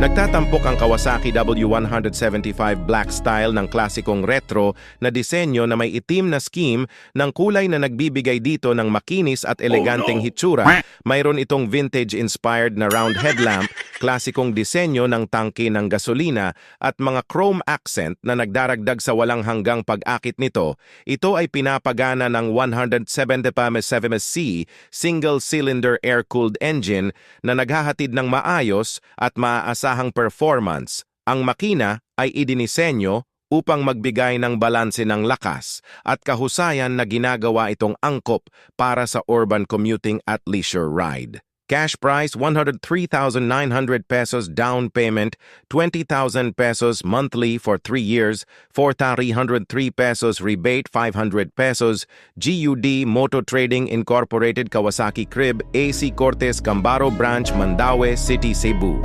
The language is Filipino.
Nagtatampok ang Kawasaki W175 Black Style ng klasikong retro na disenyo na may itim na scheme ng kulay na nagbibigay dito ng makinis at eleganteng hitsura. Mayroon itong vintage-inspired na round headlamp, klasikong disenyo ng tangke ng gasolina at mga chrome accent na nagdaragdag sa walang hanggang pag-akit nito. Ito ay pinapagana ng 175cc single-cylinder air-cooled engine na naghahatid ng maayos at maaasahang performance. Ang makina ay idinisenyo upang magbigay ng balanse ng lakas at kahusayan na ginagawa itong angkop para sa urban commuting at leisure ride. Cash price 103,900 pesos down payment, 20,000 pesos monthly for 3 years, 4,303 pesos rebate, 500 pesos, GUD Moto Trading Incorporated Kawasaki Crib, AC Cortes Cambaro Branch, Mandaue City, Cebu.